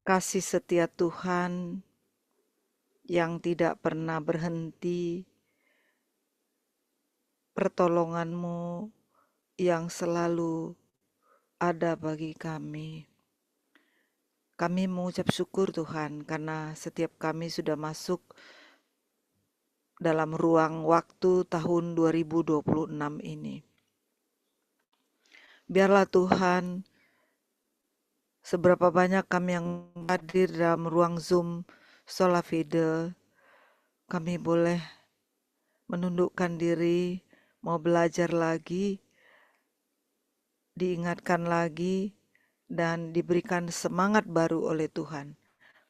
kasih setia Tuhan yang tidak pernah berhenti, pertolongan-Mu yang selalu ada bagi kami. Kami mengucap syukur Tuhan karena setiap kami sudah masuk dalam ruang waktu tahun 2026 ini. Biarlah Tuhan, seberapa banyak kami yang hadir dalam ruang Zoom Solafide, kami boleh menundukkan diri, mau belajar lagi, diingatkan lagi, dan diberikan semangat baru oleh Tuhan.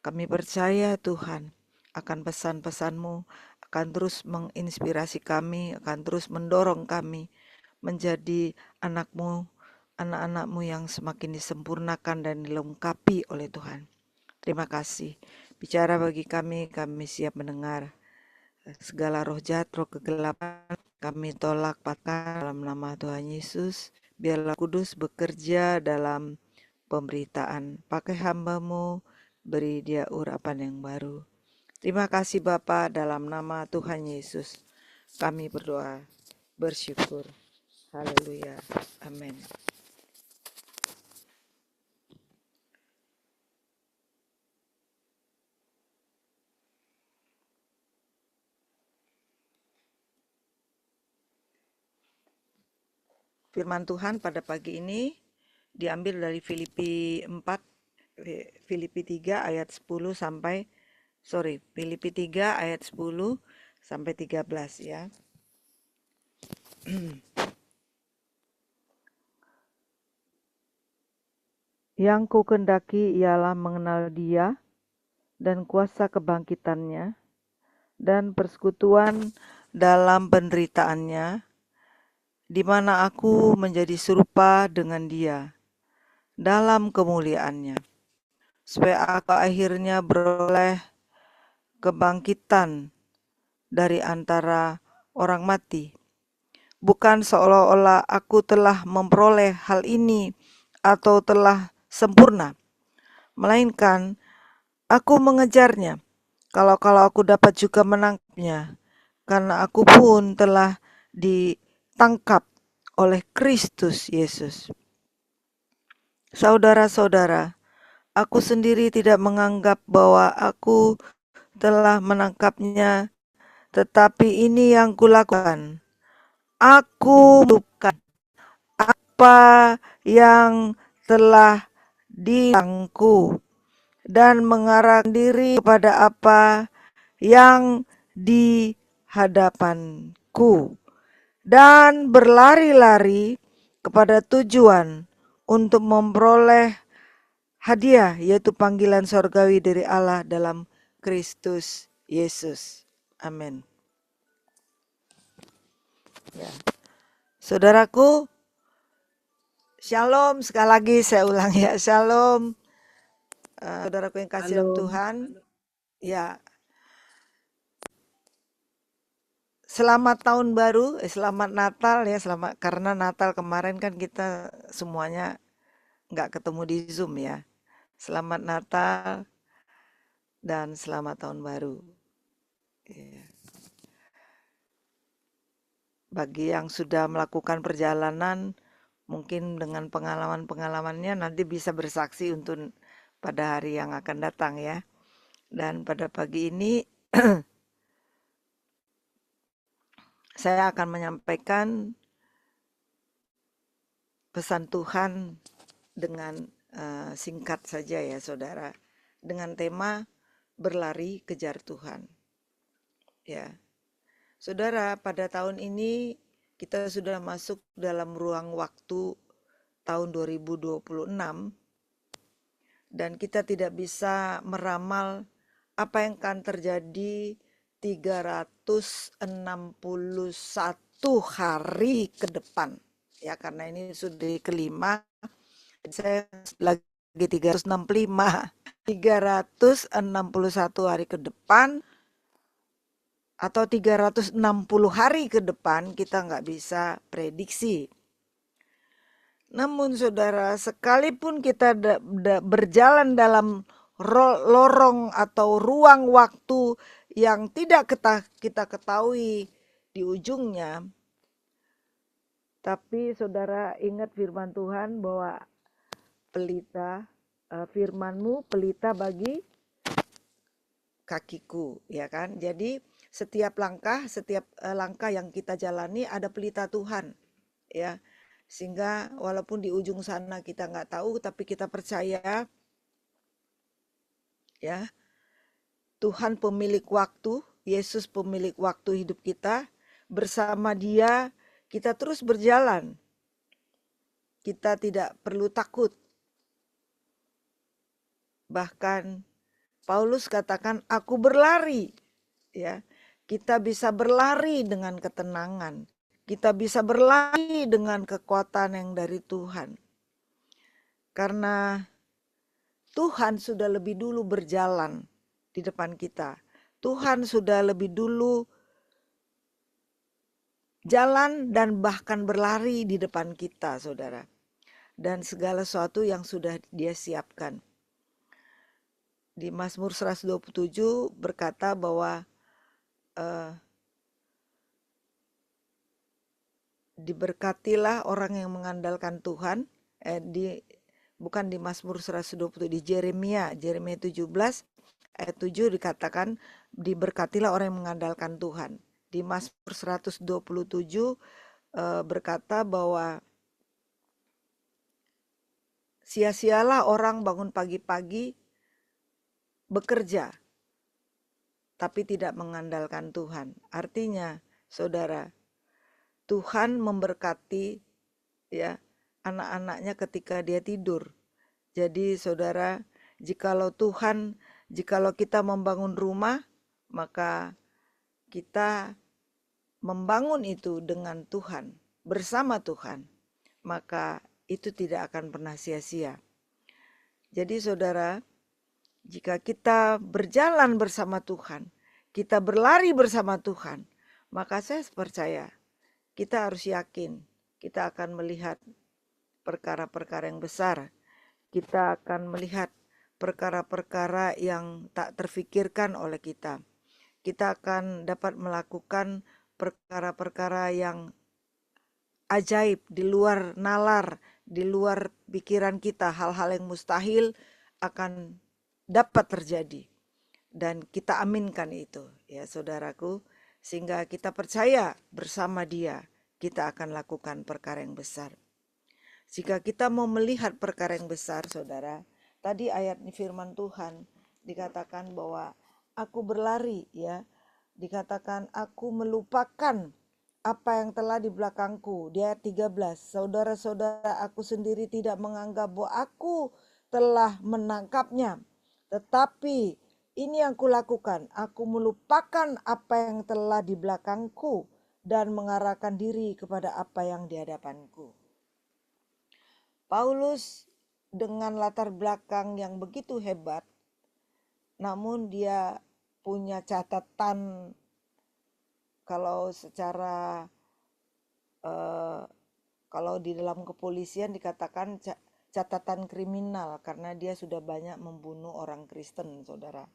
Kami percaya Tuhan akan pesan-pesan-Mu, akan terus menginspirasi kami, akan terus mendorong kami menjadi anak-Mu, anak-anak-Mu yang semakin disempurnakan dan dilengkapi oleh Tuhan. Terima kasih. Bicara bagi kami siap mendengar. Segala roh jahat, roh kegelapan, kami tolak patah dalam nama Tuhan Yesus. Biarlah Kudus bekerja dalam pemberitaan. Pakai hamba-Mu, beri dia urapan yang baru. Terima kasih Bapa, dalam nama Tuhan Yesus. Kami berdoa, bersyukur. Haleluya. Amin. Firman Tuhan pada pagi ini diambil dari Filipi 3 ayat 10 sampai Filipi 3 ayat 10 sampai 13 ya. Yang ku kendaki ialah mengenal Dia dan kuasa kebangkitannya dan persekutuan dalam penderitaannya, di mana aku menjadi serupa dengan Dia dalam kemuliaannya, supaya aku akhirnya beroleh kebangkitan dari antara orang mati. Bukan seolah-olah aku telah memperoleh hal ini atau telah sempurna, melainkan aku mengejarnya. Kalau aku dapat juga menangkapnya, karena aku pun telah ditangkap oleh Kristus Yesus. Saudara-saudara, aku sendiri tidak menganggap bahwa aku telah menangkapnya, tetapi ini yang kulakukan. Aku bukan apa yang telah ditangku dan mengarahkan diri kepada apa yang di hadapanku dan berlari-lari kepada tujuan untuk memperoleh hadiah, yaitu panggilan sorgawi dari Allah dalam Kristus Yesus. Amin. Ya. Saudaraku, shalom. Sekali lagi saya ulang ya, shalom. Saudaraku yang kasih dalam Halo, Tuhan, ya, selamat tahun baru, selamat Natal ya, selamat, karena Natal kemarin kan kita semuanya nggak ketemu di Zoom ya. Selamat Natal dan selamat tahun baru. Ya. Bagi yang sudah melakukan perjalanan, mungkin dengan pengalaman-pengalamannya nanti bisa bersaksi untuk pada hari yang akan datang ya. Dan pada pagi ini saya akan menyampaikan pesan Tuhan dengan singkat saja ya saudara, dengan tema berlari kejar Tuhan. Ya, saudara, pada tahun ini kita sudah masuk dalam ruang waktu tahun 2026 dan kita tidak bisa meramal apa yang akan terjadi 361 hari ke depan ya, karena ini sudah kelima, saya lagi 361 hari ke depan atau 360 hari ke depan kita nggak bisa prediksi. Namun saudara, sekalipun kita berjalan dalam lorong atau ruang waktu yang tidak kita ketahui di ujungnya. Tapi saudara ingat firman Tuhan bahwa firman-Mu pelita bagi kakiku, ya kan? Jadi setiap langkah yang kita jalani ada pelita Tuhan, ya. Sehingga walaupun di ujung sana kita nggak tahu, tapi kita percaya, ya, Tuhan pemilik waktu, Yesus pemilik waktu hidup kita. Bersama Dia kita terus berjalan. Kita tidak perlu takut. Bahkan Paulus katakan, aku berlari. Ya, kita bisa berlari dengan ketenangan. Kita bisa berlari dengan kekuatan yang dari Tuhan. Karena Tuhan sudah lebih dulu berjalan di depan kita. Tuhan sudah lebih dulu jalan dan bahkan berlari di depan kita, saudara. Dan segala sesuatu yang sudah Dia siapkan. Di Mazmur 127 berkata bahwa diberkatilah orang yang mengandalkan Tuhan. Bukan di Mazmur 127, di Jeremia 17 ayat 7 dikatakan diberkatilah orang yang mengandalkan Tuhan. Di Mazmur 127 berkata bahwa sia-sialah orang bangun pagi-pagi bekerja tapi tidak mengandalkan Tuhan. Artinya, saudara, Tuhan memberkati, ya, anak-anaknya ketika dia tidur. Jadi saudara, jikalau kita membangun rumah, maka kita membangun itu dengan Tuhan, bersama Tuhan, maka itu tidak akan pernah sia-sia. Jadi saudara, jika kita berjalan bersama Tuhan, kita berlari bersama Tuhan, maka saya percaya kita harus yakin kita akan melihat perkara-perkara yang besar. Kita akan melihat perkara-perkara yang tak terfikirkan oleh kita. Kita akan dapat melakukan perkara-perkara yang ajaib, di luar nalar, di luar pikiran kita. Hal-hal yang mustahil akan dapat terjadi. Dan kita aminkan itu, ya saudaraku. Sehingga kita percaya bersama Dia, kita akan lakukan perkara yang besar. Jika kita mau melihat perkara yang besar, saudara, tadi ayat firman Tuhan dikatakan bahwa aku berlari, ya. Dikatakan aku melupakan apa yang telah di belakangku. Di ayat 13, saudara-saudara, aku sendiri tidak menganggap bahwa aku telah menangkapnya. Tetapi ini yang kulakukan, aku melupakan apa yang telah di belakangku dan mengarahkan diri kepada apa yang di hadapanku. Paulus dengan latar belakang yang begitu hebat, namun dia punya catatan, kalau di dalam kepolisian dikatakan catatan kriminal karena dia sudah banyak membunuh orang Kristen, saudara.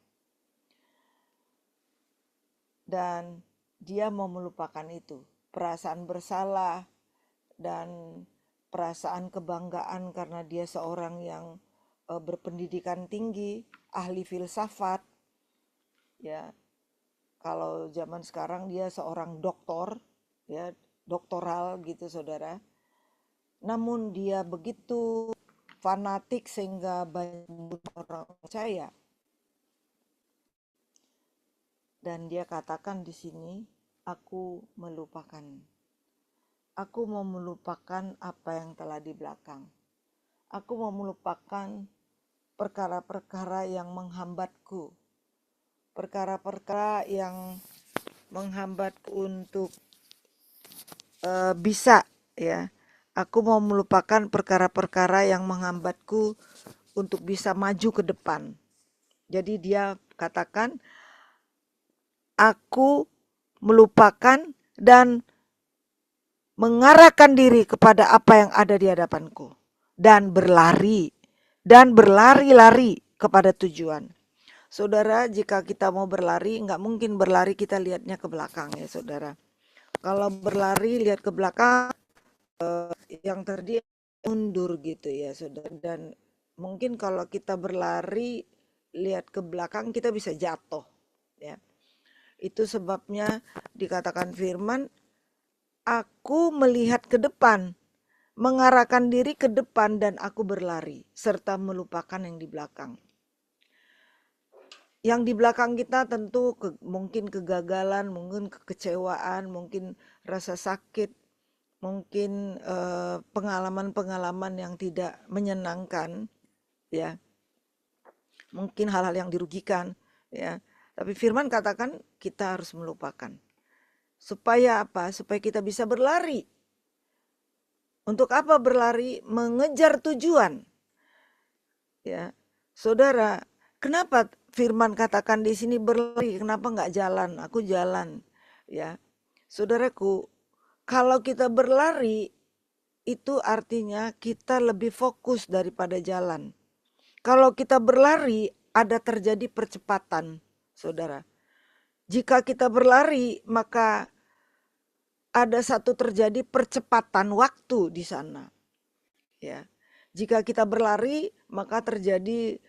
Dan dia mau melupakan itu, perasaan bersalah dan perasaan kebanggaan karena dia seorang yang berpendidikan tinggi, ahli filsafat, ya. Kalau zaman sekarang dia seorang doktor, ya, doktoral gitu, saudara. Namun dia begitu fanatik sehingga banyak orang percaya. Dan dia katakan di sini, aku melupakan. Aku mau melupakan apa yang telah di belakang. Aku mau melupakan perkara-perkara yang menghambatku. Perkara-perkara yang menghambatku untuk bisa, ya. Aku mau melupakan perkara-perkara yang menghambatku untuk bisa maju ke depan. Jadi dia katakan, aku melupakan dan mengarahkan diri kepada apa yang ada di hadapanku. Dan berlari-lari. kepada tujuan. Saudara, jika kita mau berlari, nggak mungkin berlari kita lihatnya ke belakang ya saudara. Kalau berlari lihat ke belakang, yang terjadi mundur gitu ya saudara. Dan mungkin kalau kita berlari lihat ke belakang kita bisa jatuh ya. Itu sebabnya dikatakan firman, aku melihat ke depan, mengarahkan diri ke depan dan aku berlari, serta melupakan yang di belakang. Yang di belakang kita tentu mungkin kegagalan, mungkin kekecewaan, mungkin rasa sakit, mungkin pengalaman-pengalaman yang tidak menyenangkan, ya, mungkin hal-hal yang dirugikan, ya. Tapi firman katakan kita harus melupakan. Supaya apa? Supaya kita bisa berlari. Untuk apa berlari? Mengejar tujuan. Ya, saudara, kenapa firman katakan di sini berlari? Kenapa nggak jalan? Aku jalan. Ya, saudaraku, kalau kita berlari itu artinya kita lebih fokus daripada jalan. Kalau kita berlari ada terjadi percepatan, saudara. Jika kita berlari maka ada satu terjadi percepatan waktu di sana. Ya, jika kita berlari maka terjadi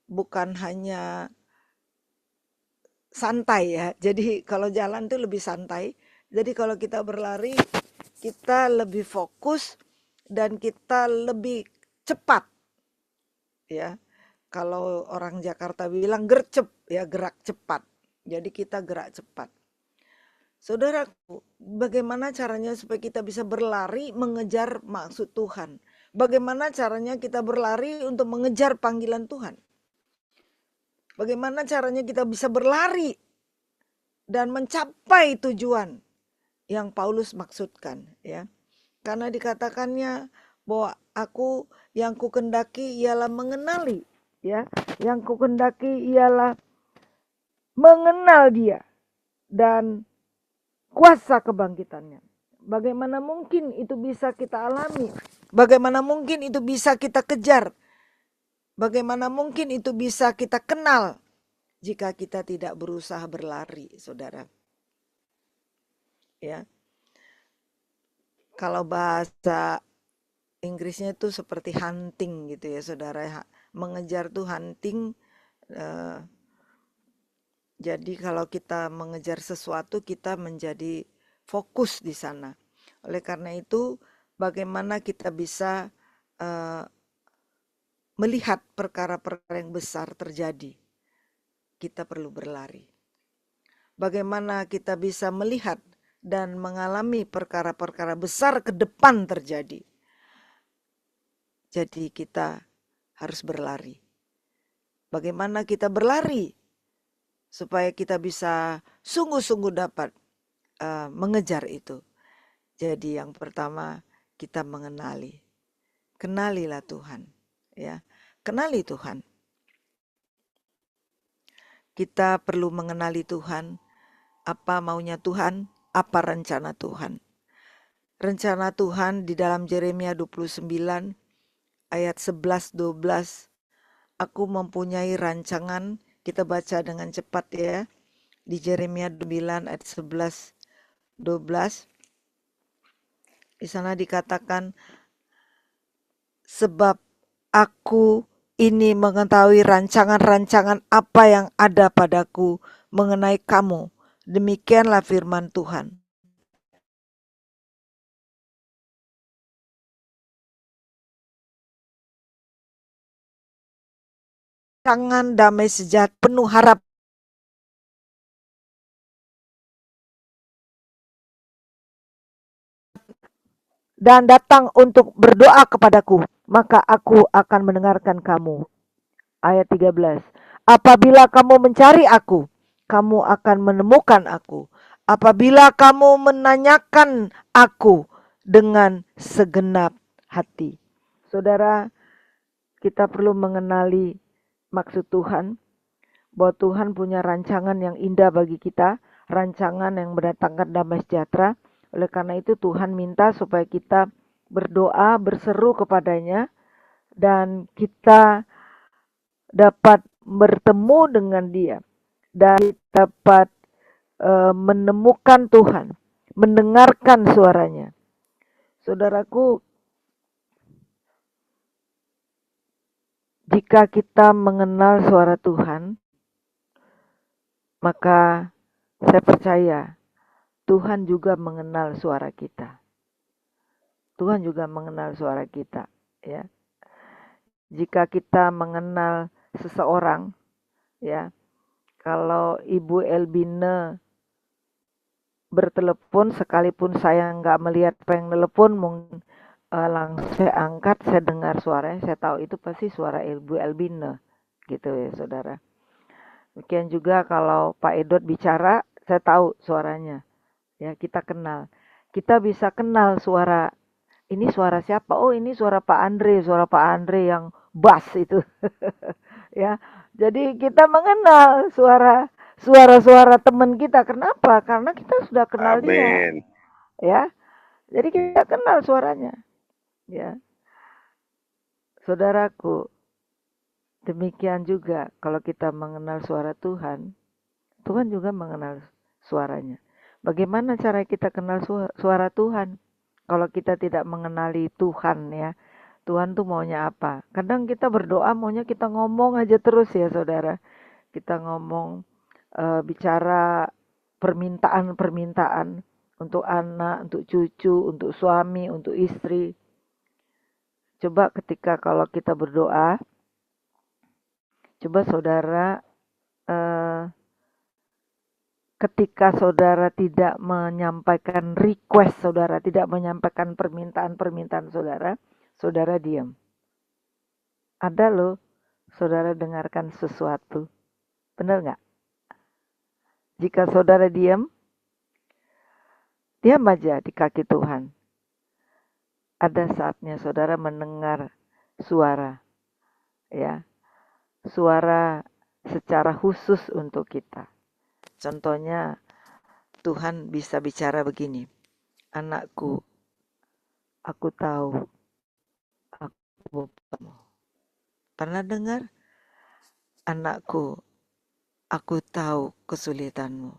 bukan hanya santai ya. Jadi kalau jalan itu lebih santai. Jadi kalau kita berlari kita lebih fokus dan kita lebih cepat. Ya. Kalau orang Jakarta bilang gercep ya, gerak cepat. Jadi kita gerak cepat. Saudaraku, bagaimana caranya supaya kita bisa berlari mengejar maksud Tuhan? Bagaimana caranya kita berlari untuk mengejar panggilan Tuhan? Bagaimana caranya kita bisa berlari dan mencapai tujuan yang Paulus maksudkan, ya? Karena dikatakannya bahwa aku yang kukendaki ialah mengenali, ya. Yang kukendaki ialah mengenal Dia dan kuasa kebangkitannya. Bagaimana mungkin itu bisa kita alami? Bagaimana mungkin itu bisa kita kejar? Bagaimana mungkin itu bisa kita kenal jika kita tidak berusaha berlari, saudara? Ya, kalau bahasa Inggrisnya itu seperti hunting gitu ya, saudara. Mengejar tuh hunting. Jadi kalau kita mengejar sesuatu, kita menjadi fokus di sana. Oleh karena itu, bagaimana kita bisa melihat perkara-perkara yang besar terjadi? Kita perlu berlari. Bagaimana kita bisa melihat dan mengalami perkara-perkara besar ke depan terjadi? Jadi kita harus berlari. Bagaimana kita berlari supaya kita bisa sungguh-sungguh dapat mengejar itu? Jadi yang pertama kita mengenali. Kenalilah Tuhan, ya. Kenali Tuhan. Kita perlu mengenali Tuhan, apa maunya Tuhan, apa rencana Tuhan. Rencana Tuhan di dalam Yeremia 29 ayat 11-12. Aku mempunyai rancangan, kita baca dengan cepat ya. Di Yeremia 29 ayat 11-12. Di sana dikatakan, sebab aku ini mengetahui rancangan-rancangan apa yang ada padaku mengenai kamu. Demikianlah firman Tuhan. Rancangan damai sejahtera penuh harap dan datang untuk berdoa kepadaku, maka aku akan mendengarkan kamu. Ayat 13. Apabila kamu mencari aku, kamu akan menemukan aku. Apabila kamu menanyakan aku dengan segenap hati. Saudara, kita perlu mengenali maksud Tuhan, bahwa Tuhan punya rancangan yang indah bagi kita, rancangan yang mendatangkan damai sejahtera. Oleh karena itu Tuhan minta supaya kita berdoa, berseru kepadanya, dan kita dapat bertemu dengan Dia dan dapat menemukan Tuhan, mendengarkan suaranya. Saudaraku, jika kita mengenal suara Tuhan, maka saya percaya Tuhan juga mengenal suara kita. Tuhan juga mengenal suara kita, ya. Jika kita mengenal seseorang, ya, kalau Ibu Elbina bertelepon, sekalipun saya nggak melihat apa yang telepon, mungkin langsung saya angkat, saya dengar suaranya, saya tahu itu pasti suara Ibu Elbina, gitu ya saudara. Demikian juga kalau Pak Edot bicara, saya tahu suaranya, ya kita kenal. Kita bisa kenal suara, ini suara siapa? Oh ini suara Pak Andre yang bass itu. Ya, jadi kita mengenal suara-suara teman kita. Kenapa? Karena kita sudah kenal dia, Amin. ya. Jadi kita kenal suaranya, ya. Saudaraku, demikian juga kalau kita mengenal suara Tuhan, Tuhan juga mengenal suaranya. Bagaimana cara kita kenal suara Tuhan? Kalau kita tidak mengenali Tuhan, ya. Tuhan tuh maunya apa? Kadang kita berdoa maunya kita ngomong aja terus ya saudara. Kita ngomong, bicara permintaan-permintaan untuk anak, untuk cucu, untuk suami, untuk istri. Coba ketika kalau kita berdoa, coba saudara, ketika saudara tidak menyampaikan request saudara, tidak menyampaikan permintaan-permintaan saudara, saudara diam. Ada loh, saudara dengarkan sesuatu. Benar nggak? Jika saudara diam, diam aja di kaki Tuhan. Ada saatnya saudara mendengar suara, ya, suara secara khusus untuk kita. Contohnya, Tuhan bisa bicara begini, anakku, aku tahu aku Bapamu. Pernah dengar? Anakku, aku tahu kesulitanmu.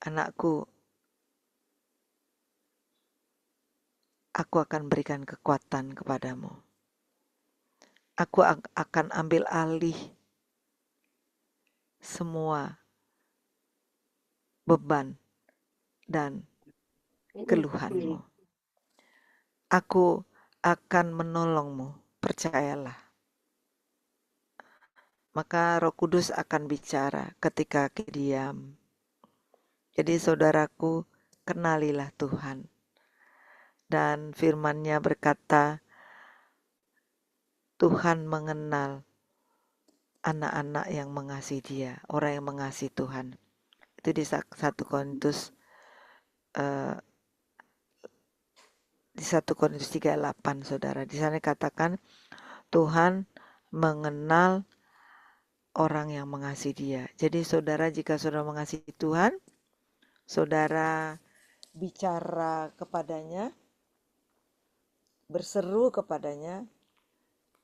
Anakku, aku akan berikan kekuatan kepadamu. Aku akan ambil alih semua beban dan keluhanmu. Aku akan menolongmu, percayalah. Maka Roh Kudus akan bicara ketika diam. Jadi saudaraku, kenalilah Tuhan. Dan firman-Nya berkata, Tuhan mengenal anak-anak yang mengasihi Dia, orang yang mengasihi Tuhan. Itu di 1 Korintus di 1 Korintus 3:8 saudara. Di sana katakan Tuhan mengenal orang yang mengasihi Dia. Jadi saudara, jika saudara mengasihi Tuhan, saudara bicara kepadanya, berseru kepadanya,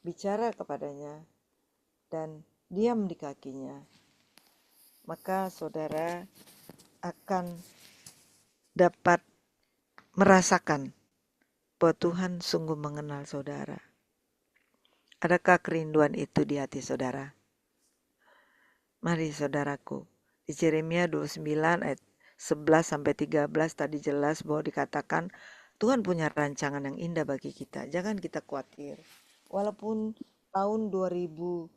bicara kepadanya, dan diam di kakinya, maka saudara akan dapat merasakan bahwa Tuhan sungguh mengenal saudara. Adakah kerinduan itu di hati saudara? Mari saudaraku, di Yeremia 29 ayat 11-13 tadi jelas bahwa dikatakan Tuhan punya rancangan yang indah bagi kita. Jangan kita khawatir. Walaupun tahun 2026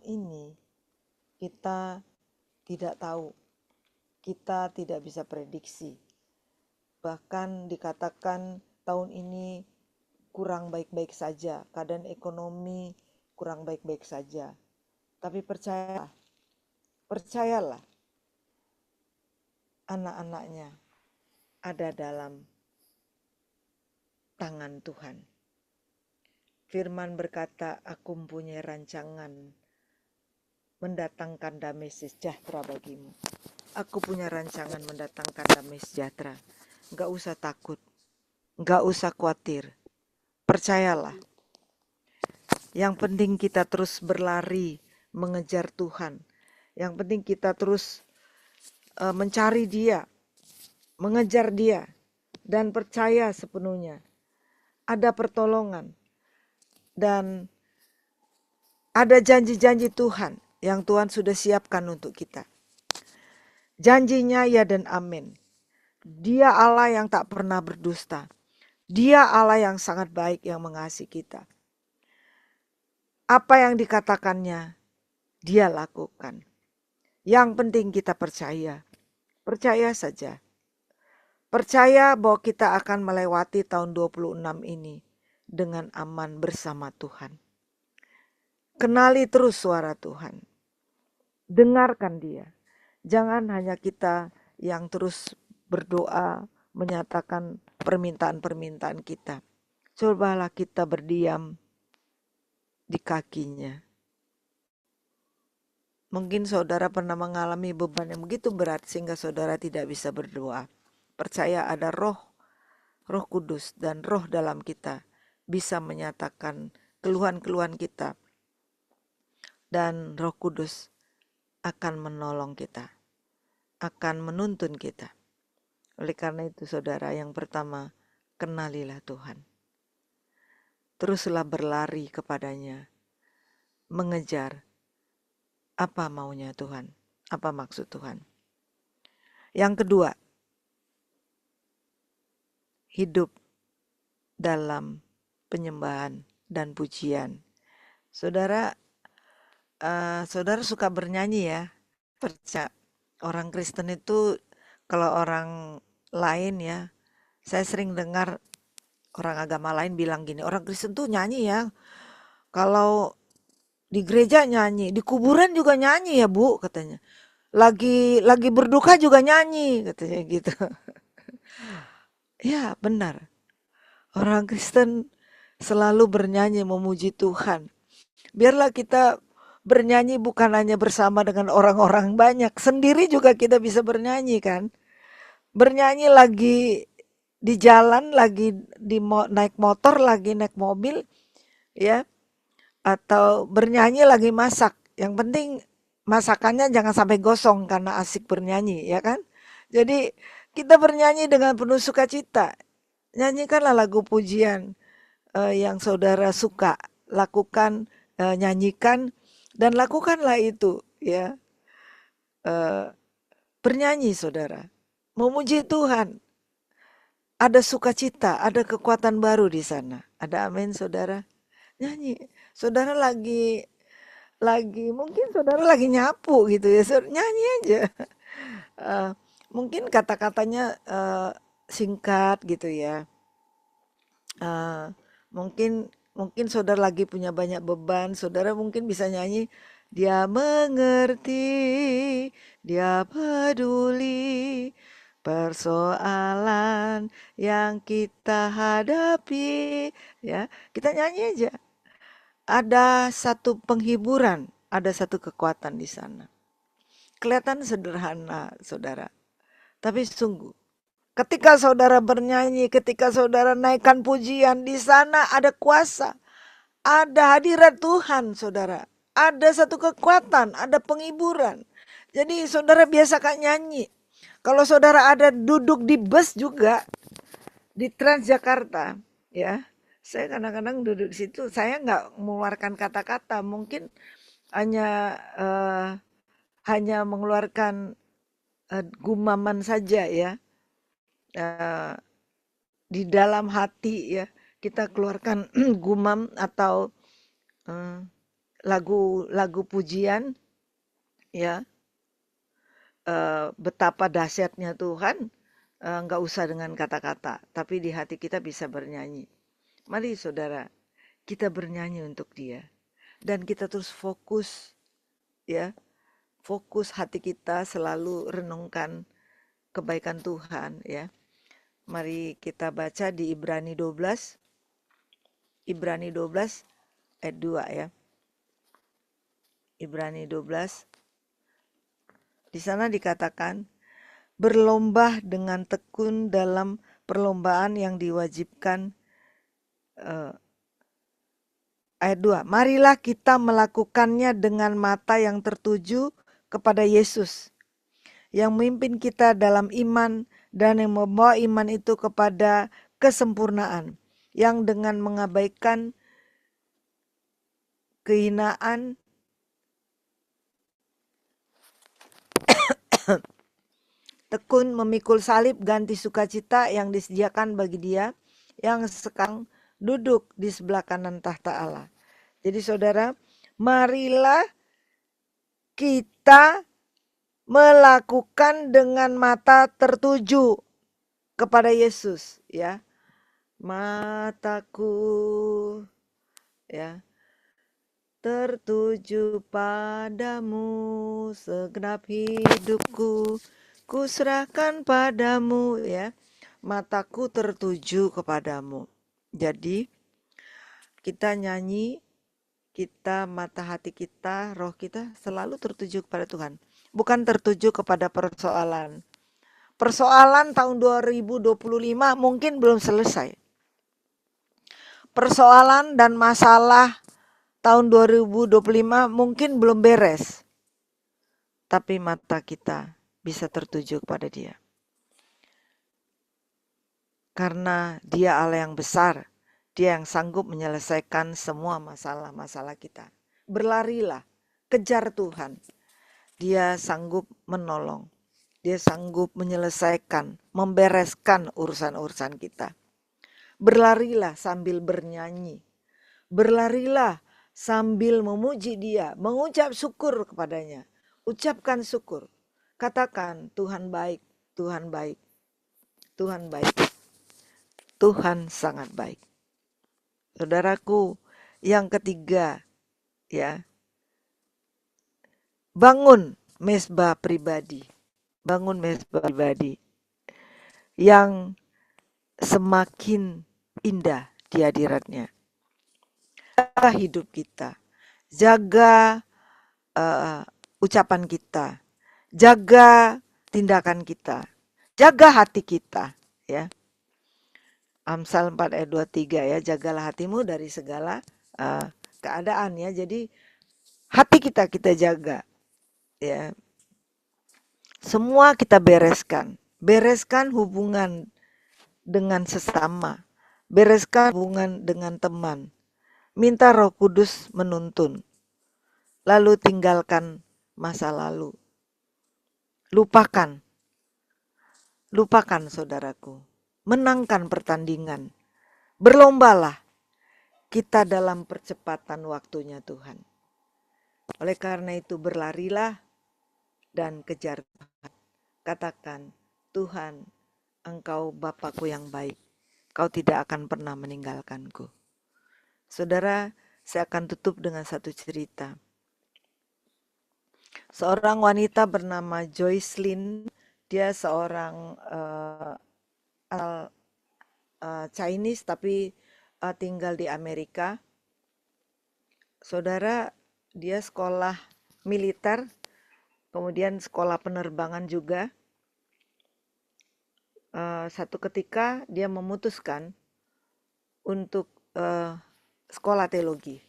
ini kita tidak tahu, kita tidak bisa prediksi. Bahkan dikatakan tahun ini kurang baik-baik saja, keadaan ekonomi kurang baik-baik saja. Tapi percayalah, anak-anaknya ada dalam tangan Tuhan. Firman berkata, aku mempunyai rancangan mendatangkan damai sejahtera bagimu. Aku punya rancangan mendatangkan damai sejahtera. Gak usah takut, gak usah khawatir. Percayalah, Yang penting kita terus berlari mengejar Tuhan. Yang penting kita terus mencari Dia, mengejar Dia, dan percaya sepenuhnya ada pertolongan dan ada janji-janji Tuhan yang Tuhan sudah siapkan untuk kita. Janjinya ya dan amin. Dia Allah yang tak pernah berdusta. Dia Allah yang sangat baik yang mengasihi kita. Apa yang dikatakannya, Dia lakukan. Yang penting kita percaya. Percaya saja. Percaya bahwa kita akan melewati tahun 26 ini dengan aman bersama Tuhan. Kenali terus suara Tuhan. Dengarkan Dia. Jangan hanya kita yang terus berdoa, menyatakan permintaan-permintaan kita. Cobalah kita berdiam di kakinya. Mungkin saudara pernah mengalami beban yang begitu berat sehingga saudara tidak bisa berdoa. Percaya ada Roh Kudus dan Roh dalam kita bisa menyatakan keluhan-keluhan kita. Dan Roh Kudus akan menolong kita, akan menuntun kita. Oleh karena itu saudara, yang pertama, kenalilah Tuhan. Teruslah berlari kepadanya, mengejar apa maunya Tuhan, apa maksud Tuhan. Yang kedua, hidup dalam penyembahan dan pujian. Saudara, saudara suka bernyanyi ya. Percaya orang Kristen itu, kalau orang lain ya, saya sering dengar orang agama lain bilang gini, orang Kristen tuh nyanyi ya. Kalau di gereja nyanyi, di kuburan juga nyanyi ya Bu, katanya. Lagi berduka juga nyanyi, katanya gitu. Ya benar, orang Kristen selalu bernyanyi memuji Tuhan. Biarlah kita bernyanyi bukan hanya bersama dengan orang-orang banyak, sendiri juga kita bisa bernyanyi kan. Bernyanyi lagi di jalan, lagi naik motor, lagi naik mobil, ya. Atau bernyanyi lagi masak. Yang penting masakannya jangan sampai gosong karena asik bernyanyi, ya kan. Jadi kita bernyanyi dengan penuh sukacita. Nyanyikanlah lagu pujian yang saudara suka. Lakukan, nyanyikan, dan lakukanlah itu, ya. Bernyanyi saudara. Memuji Tuhan. Ada sukacita, ada kekuatan baru di sana. Ada amin saudara. Nyanyi. Saudara mungkin saudara lagi nyapu gitu ya. Nyanyi aja. Mungkin kata-katanya singkat gitu ya. Mungkin saudara lagi punya banyak beban, saudara mungkin bisa nyanyi, Dia mengerti, Dia peduli persoalan yang kita hadapi, ya. Kita nyanyi aja. Ada satu penghiburan, ada satu kekuatan di sana. Kelihatan sederhana, saudara. Tapi sungguh, ketika saudara bernyanyi, ketika saudara naikkan pujian, di sana ada kuasa. Ada hadirat Tuhan, saudara. Ada satu kekuatan, ada penghiburan. Jadi saudara biasakan nyanyi. Kalau saudara ada duduk di bus juga, di Transjakarta, ya. Saya kadang-kadang duduk di situ, saya nggak mengeluarkan kata-kata. Mungkin hanya mengeluarkan gumaman saja ya. Di dalam hati ya, kita keluarkan gumam atau lagu pujian ya, betapa dahsyatnya Tuhan, nggak usah dengan kata-kata, tapi di hati kita bisa bernyanyi. Mari saudara, kita bernyanyi untuk Dia, dan kita terus fokus ya, fokus hati kita selalu renungkan kebaikan Tuhan ya. Mari kita baca di Ibrani 12 ayat 2 ya. Ibrani 12. Di sana dikatakan, berlomba dengan tekun dalam perlombaan yang diwajibkan. Ayat 2, marilah kita melakukannya dengan mata yang tertuju kepada Yesus, yang memimpin kita dalam iman dan yang membawa iman itu kepada kesempurnaan, yang dengan mengabaikan kehinaan tekun memikul salib, ganti sukacita yang disediakan bagi dia yang sekarang duduk di sebelah kanan tahta Allah. Jadi saudara, marilah kita melakukan dengan mata tertuju kepada Yesus, ya. Mataku, ya, tertuju padamu, segenap hidupku ku serahkan padamu, ya. Mataku tertuju kepadamu. Jadi kita nyanyi, kita mata hati kita, roh kita selalu tertuju kepada Tuhan, bukan tertuju kepada persoalan. Persoalan tahun 2025 mungkin belum selesai. Persoalan dan masalah tahun 2025 mungkin belum beres. Tapi mata kita bisa tertuju kepada Dia. Karena Dia Allah yang besar, Dia yang sanggup menyelesaikan semua masalah-masalah kita. Berlarilah, kejar Tuhan. Dia sanggup menolong. Dia sanggup menyelesaikan, membereskan urusan-urusan kita. Berlarilah sambil bernyanyi. Berlarilah sambil memuji Dia, mengucap syukur kepadanya. Ucapkan syukur. Katakan, Tuhan baik, Tuhan baik, Tuhan baik. Tuhan sangat baik. Saudaraku, yang ketiga, ya. Bangun mezbah pribadi. Bangun mezbah pribadi yang semakin indah di hadiratnya. Jaga hidup kita, jaga ucapan kita, jaga tindakan kita, jaga hati kita, ya. Amsal 4 ayat 23, ya, jagalah hatimu dari segala keadaan, ya. Jadi hati kita jaga, ya. Semua kita bereskan hubungan dengan sesama, bereskan hubungan dengan teman. Minta Roh Kudus menuntun. Lalu tinggalkan masa lalu. Lupakan saudaraku. Menangkan pertandingan. Berlombalah kita dalam percepatan waktunya Tuhan. Oleh karena itu berlarilah dan kejar Tuhan. Katakan, Tuhan, Engkau Bapakku yang baik. Kau tidak akan pernah meninggalkanku. Saudara, saya akan tutup dengan satu cerita. Seorang wanita bernama Joycelyn, dia seorang Chinese tapi tinggal di Amerika. Saudara, dia sekolah militer, kemudian sekolah penerbangan juga. Satu ketika dia memutuskan untuk sekolah teologi.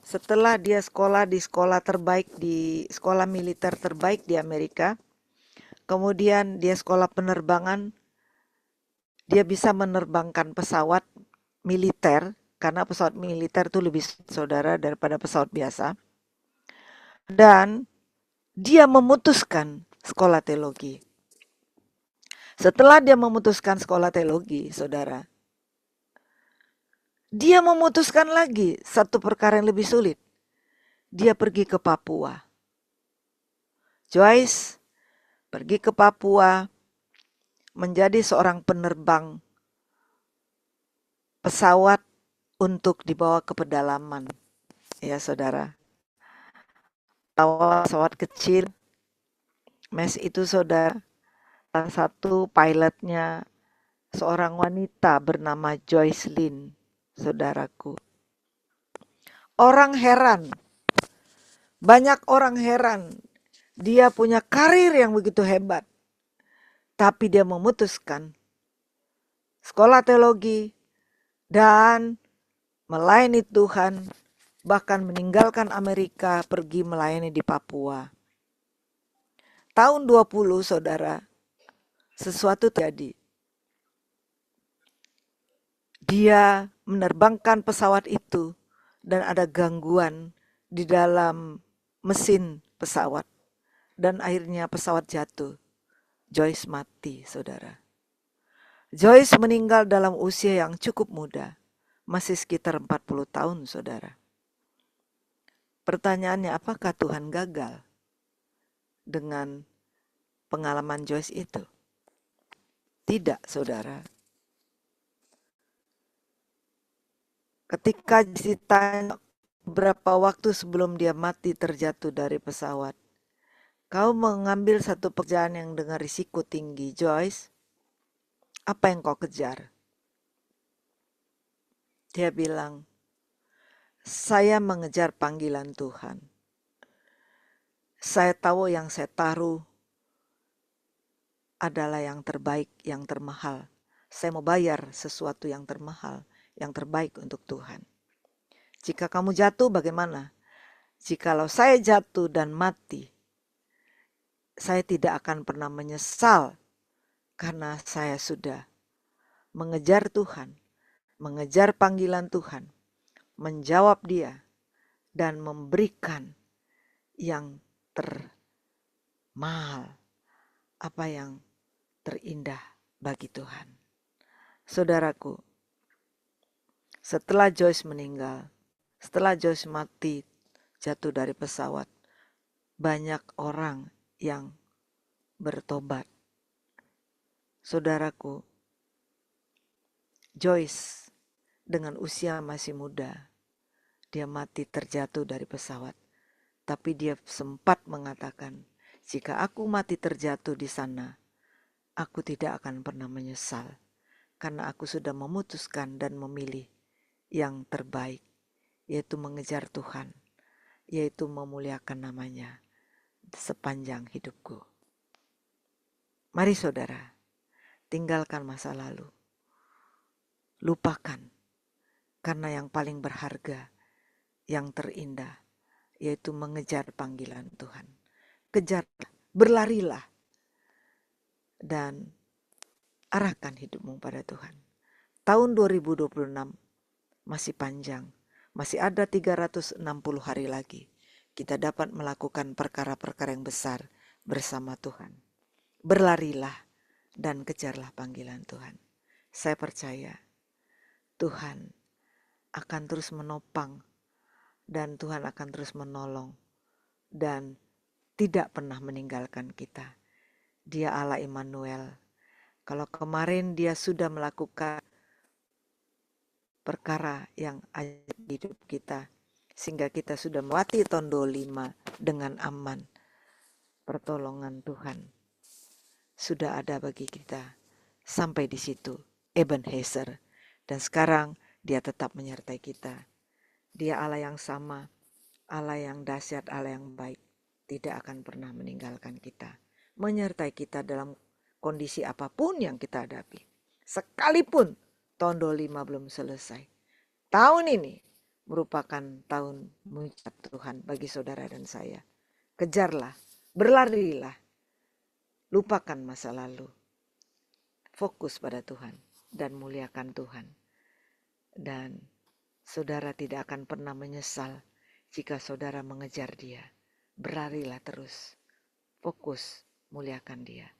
Setelah dia sekolah di sekolah terbaik, di sekolah militer terbaik di Amerika, kemudian dia sekolah penerbangan, dia bisa menerbangkan pesawat militer, karena pesawat militer itu lebih saudara daripada pesawat biasa. Dan dia memutuskan sekolah teologi. Setelah dia memutuskan sekolah teologi, saudara, dia memutuskan lagi satu perkara yang lebih sulit. Dia pergi ke Papua. Joyce pergi ke Papua menjadi seorang penerbang pesawat untuk dibawa ke pedalaman. Ya saudara. Pesawat kecil. Mes itu saudara. Salah satu pilotnya seorang wanita bernama Joycelyn. Saudaraku. Orang heran. Banyak orang heran. Dia punya karir yang begitu hebat. Tapi dia memutuskan sekolah teologi dan melayani Tuhan bahkan meninggalkan Amerika pergi melayani di Papua. Tahun 20, saudara, sesuatu terjadi. Dia menerbangkan pesawat itu dan ada gangguan di dalam mesin pesawat. Dan akhirnya pesawat jatuh. Joyce mati, saudara. Joyce meninggal dalam usia yang cukup muda. Masih sekitar 40 tahun, saudara. Pertanyaannya, apakah Tuhan gagal dengan pengalaman Joyce itu? Tidak, saudara. Ketika ditanya beberapa waktu sebelum dia mati terjatuh dari pesawat, kau mengambil satu pekerjaan yang dengan risiko tinggi, Joyce. Apa yang kau kejar? Dia bilang, saya mengejar panggilan Tuhan. Saya tahu yang saya taruh adalah yang terbaik, yang termahal. Saya mau bayar sesuatu yang termahal, yang terbaik untuk Tuhan. Jika kamu jatuh, bagaimana? Jikalau saya jatuh dan mati, saya tidak akan pernah menyesal karena saya sudah mengejar Tuhan, mengejar panggilan Tuhan, menjawab Dia, dan memberikan yang termahal, apa yang terindah bagi Tuhan. Saudaraku, setelah Joyce meninggal, setelah Joyce mati jatuh dari pesawat, banyak orang yang bertobat. Saudaraku, Joyce dengan usia masih muda, dia mati terjatuh dari pesawat. Tapi dia sempat mengatakan, jika aku mati terjatuh di sana, aku tidak akan pernah menyesal. Karena aku sudah memutuskan dan memilih yang terbaik, yaitu mengejar Tuhan, yaitu memuliakan namanya sepanjang hidupku. Mari saudara, tinggalkan masa lalu. Lupakan, karena yang paling berharga, yang terindah, yaitu mengejar panggilan Tuhan. Kejarlah, berlarilah, dan arahkan hidupmu pada Tuhan. Tahun 2026 masih panjang, masih ada 360 hari lagi. Kita dapat melakukan perkara-perkara yang besar bersama Tuhan. Berlarilah dan kejarlah panggilan Tuhan. Saya percaya Tuhan akan terus menopang dan Tuhan akan terus menolong dan tidak pernah meninggalkan kita. Dia Allah Immanuel. Kalau kemarin dia sudah melakukan perkara yang ajaib di hidup kita, sehingga kita sudah melewati tahun 25 dengan aman. Pertolongan Tuhan sudah ada bagi kita. Sampai di situ, Ebenezer. Dan sekarang dia tetap menyertai kita. Dia Allah yang sama, Allah yang dahsyat, Allah yang baik. Tidak akan pernah meninggalkan kita. Menyertai kita dalam kondisi apapun yang kita hadapi. Sekalipun tahun 25 belum selesai. Tahun ini merupakan tahun mujizat Tuhan bagi saudara dan saya. Kejarlah, berlarilah, lupakan masa lalu. Fokus pada Tuhan dan muliakan Tuhan. Dan saudara tidak akan pernah menyesal jika saudara mengejar Dia. Berlarilah terus, fokus, muliakan Dia.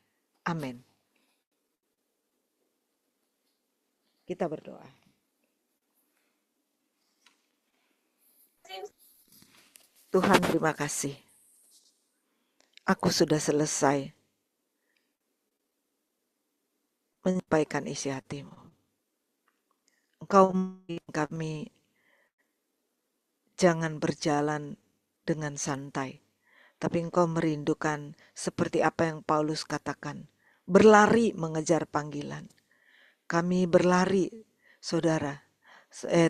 Amin. Kita berdoa. Tuhan, terima kasih. Aku sudah selesai menyampaikan isi hatimu. Engkau kami jangan berjalan dengan santai, tapi engkau merindukan seperti apa yang Paulus katakan, berlari mengejar panggilan. Kami berlari, saudara,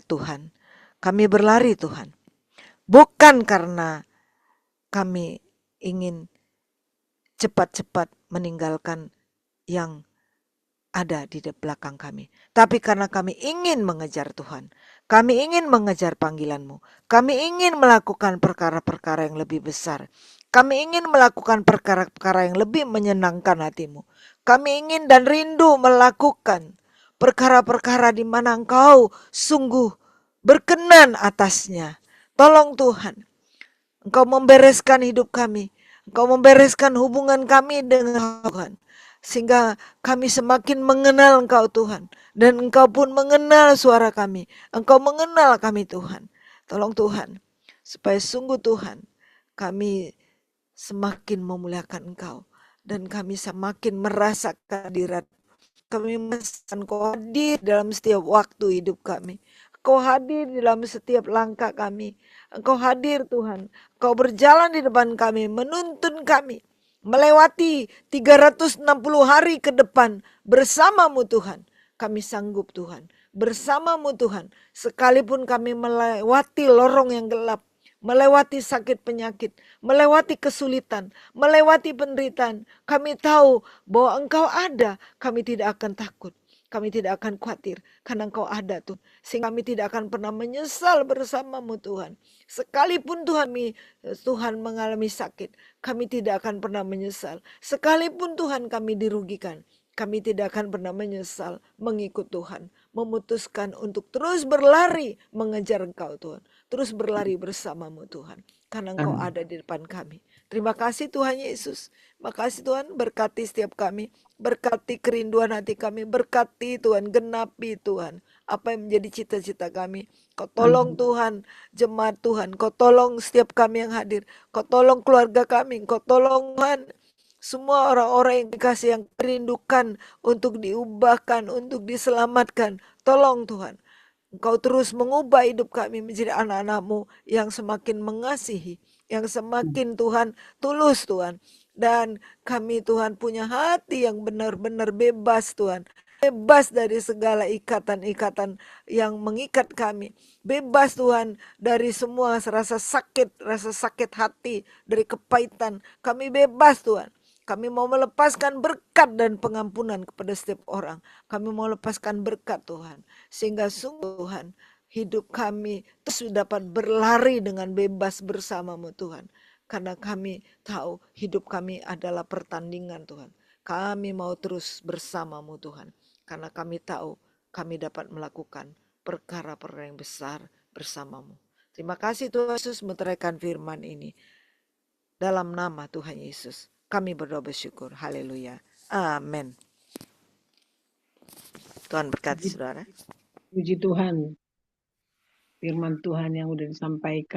Tuhan. Kami berlari, Tuhan. Bukan karena kami ingin cepat-cepat meninggalkan yang ada di belakang kami. Tapi karena kami ingin mengejar Tuhan. Kami ingin mengejar panggilan-Mu. Kami ingin melakukan perkara-perkara yang lebih besar. Kami ingin melakukan perkara-perkara yang lebih menyenangkan hati-Mu. Kami ingin dan rindu melakukan perkara-perkara di mana Engkau sungguh berkenan atasnya. Tolong Tuhan, Engkau membereskan hidup kami. Engkau membereskan hubungan kami dengan Tuhan. Sehingga kami semakin mengenal Engkau Tuhan. Dan Engkau pun mengenal suara kami. Engkau mengenal kami Tuhan. Tolong Tuhan, supaya sungguh Tuhan, kami semakin memuliakan Engkau. Dan kami semakin merasa kehadiran. Kami merasakan Engkau hadir dalam setiap waktu hidup kami. Engkau hadir dalam setiap langkah kami. Engkau hadir Tuhan. Engkau berjalan di depan kami, menuntun kami. Melewati 360 hari ke depan bersamamu Tuhan. Kami sanggup Tuhan. Bersamamu Tuhan. Sekalipun kami melewati lorong yang gelap. Melewati sakit penyakit. Melewati kesulitan. Melewati penderitaan. Kami tahu bahwa Engkau ada. Kami tidak akan takut. Kami tidak akan khawatir karena Engkau ada Tuhan. Sehingga kami tidak akan pernah menyesal bersamamu Tuhan. Sekalipun Tuhan mengalami sakit, kami tidak akan pernah menyesal. Sekalipun Tuhan kami dirugikan, kami tidak akan pernah menyesal mengikut Tuhan. Memutuskan untuk terus berlari mengejar Engkau Tuhan. Terus berlari bersamamu Tuhan. Karena Engkau ada di depan kami. Terima kasih Tuhan Yesus. Makasih Tuhan, berkati setiap kami. Berkati kerinduan hati kami. Berkati Tuhan, genapi Tuhan apa yang menjadi cita-cita kami. Kau tolong Tuhan, jemaat Tuhan. Kau tolong setiap kami yang hadir. Kau tolong keluarga kami. Kau tolong Tuhan, semua orang-orang yang dikasih, yang merindukan untuk diubahkan, untuk diselamatkan. Tolong Tuhan, Engkau terus mengubah hidup kami menjadi anak-anak-Mu yang semakin mengasihi, yang semakin Tuhan tulus Tuhan. Dan kami Tuhan punya hati yang benar-benar bebas Tuhan. Bebas dari segala ikatan-ikatan yang mengikat kami. Bebas Tuhan dari semua rasa sakit hati, dari kepahitan. Kami bebas Tuhan. Kami mau melepaskan berkat dan pengampunan kepada setiap orang. Kami mau lepaskan berkat Tuhan. Sehingga sungguh Tuhan, hidup kami terus dapat berlari dengan bebas bersamamu Tuhan. Karena kami tahu hidup kami adalah pertandingan Tuhan. Kami mau terus bersamamu Tuhan. Karena kami tahu kami dapat melakukan perkara-perkara yang besar bersamamu. Terima kasih Tuhan Yesus meteraikan firman ini. Dalam nama Tuhan Yesus, kami berdoa bersyukur. Haleluya. Amin. Tuhan berkati saudara. Puji Tuhan. Firman Tuhan yang sudah disampaikan.